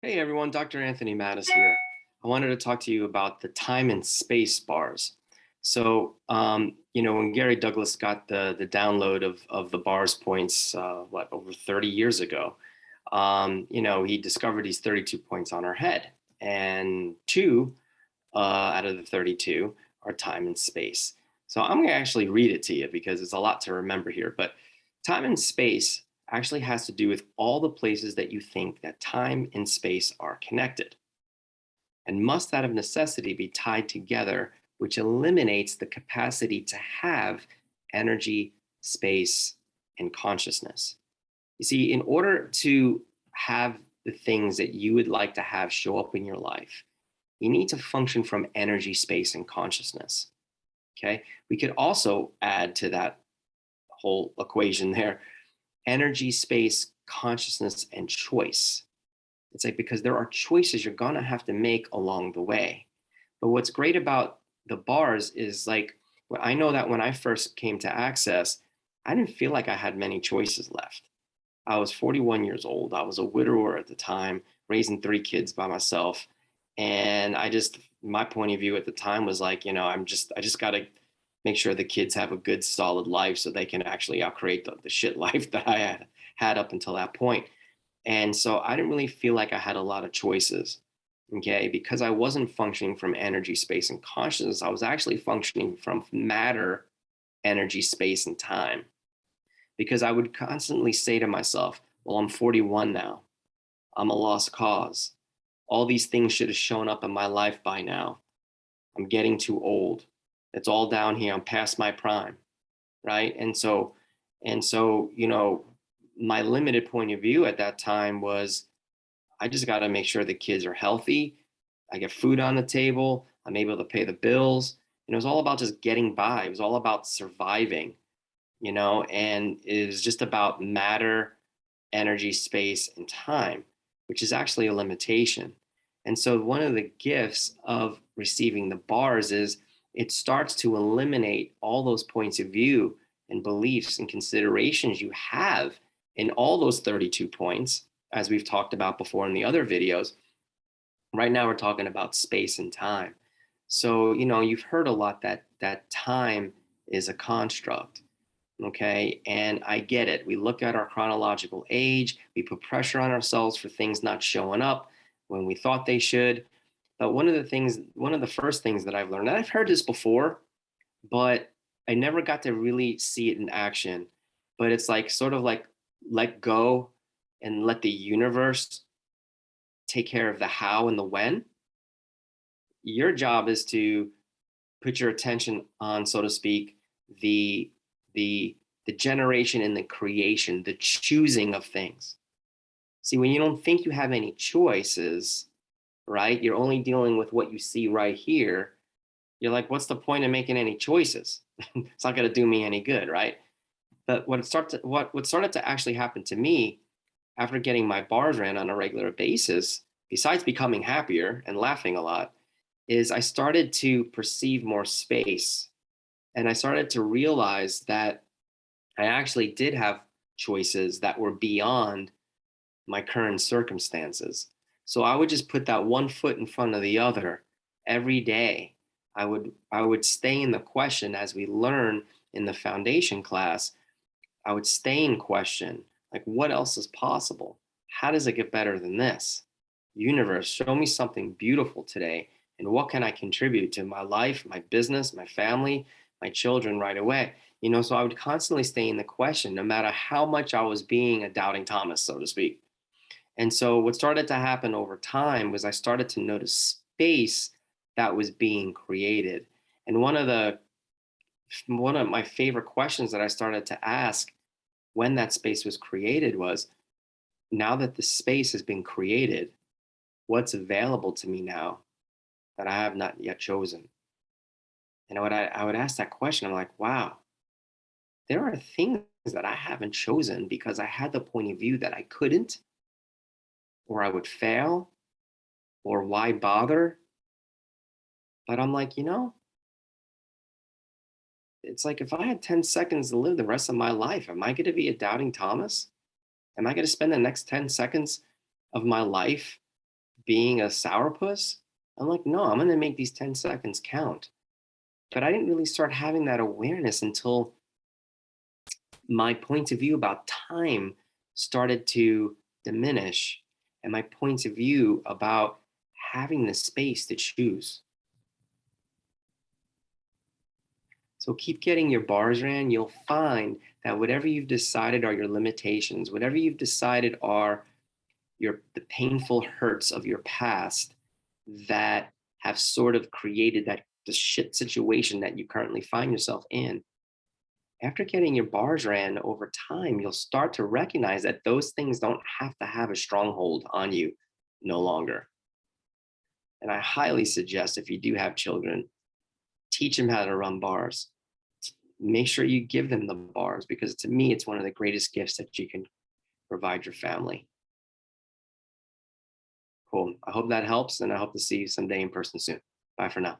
Hey everyone, Dr. Anthony Mattis here. I wanted to talk to you about the time and space bars. When Gary Douglas got the download of the bars points, over 30 years ago, he discovered these 32 points on our head, and two out of the 32 are time and space. So I'm going to actually read it to you because it's a lot to remember here. But time and space actually has to do with all the places that you think that time and space are connected, and must out of necessity be tied together, which eliminates the capacity to have energy, space, and consciousness. You see, in order to have the things that you would like to have show up in your life, you need to function from energy, space, and consciousness. Okay. We could also add to that whole equation there energy, space, consciousness, and choice. It's like because there are choices you're going to have to make along the way. But what's great about the bars is like, I know that when I first came to Access, I didn't feel like I had many choices left. I was 41 years old. I was a widower at the time, raising three kids by myself. And my point of view at the time was like, I just got to make sure the kids have a good, solid life so they can actually outcreate the shit life that I had up until that point. And so I didn't really feel like I had a lot of choices. Okay. Because I wasn't functioning from energy, space, and consciousness, I was actually functioning from matter, energy, space, and time. Because I would constantly say to myself, well, I'm 41 now. I'm a lost cause. All these things should have shown up in my life by now. I'm getting too old. It's all down here. I'm past my prime. Right. And so, my limited point of view at that time was I just got to make sure the kids are healthy. I get food on the table. I'm able to pay the bills. And it was all about just getting by. It was all about surviving, and it was just about matter, energy, space, and time, which is actually a limitation. And so one of the gifts of receiving the bars is it starts to eliminate all those points of view and beliefs and considerations you have in all those 32 points, as we've talked about before in the other videos. Right now, we're talking about space and time. So, you've heard a lot that time is a construct. Okay. And I get it. We look at our chronological age, we put pressure on ourselves for things not showing up when we thought they should. But one of the first things that I've learned, and I've heard this before, but I never got to really see it in action. But it's like sort of like let go and let the universe take care of the how and the when. Your job is to put your attention on, so to speak, the the the generation and the creation, the choosing of things. See, when you don't think you have any choices, right? You're only dealing with what you see right here. You're like, what's the point of making any choices? It's not going to do me any good, right? But what started to actually happen to me after getting my bars ran on a regular basis, besides becoming happier and laughing a lot, is I started to perceive more space, and I started to realize that I actually did have choices that were beyond my current circumstances. So I would just put that one foot in front of the other every day. I would stay in the question as we learn in the foundation class. I would stay in question, like what else is possible? How does it get better than this? Universe, show me something beautiful today. And what can I contribute to my life, my business, my family, my children right away? So I would constantly stay in the question, no matter how much I was being a doubting Thomas, so to speak. And so what started to happen over time was I started to notice space that was being created. And one of my favorite questions that I started to ask when that space was created was, now that the space has been created, what's available to me now that I have not yet chosen? And I would ask that question. I'm like, wow, there are things that I haven't chosen because I had the point of view that I couldn't, or I would fail, or why bother? But I'm like, it's like if I had 10 seconds to live the rest of my life, am I going to be a doubting Thomas? Am I going to spend the next 10 seconds of my life being a sourpuss. I'm like, no, I'm going to make these 10 seconds count. But I didn't really start having that awareness until my point of view about time started to diminish and my point of view about having the space to choose. So keep getting your bars ran. You'll find that whatever you've decided are your limitations, whatever you've decided are the painful hurts of your past that have sort of created that the shit situation that you currently find yourself in. After getting your bars ran over time, you'll start to recognize that those things don't have to have a stronghold on you no longer. And I highly suggest if you do have children, teach them how to run bars. Make sure you give them the bars because to me, it's one of the greatest gifts that you can provide your family. Cool. I hope that helps, and I hope to see you someday in person soon. Bye for now.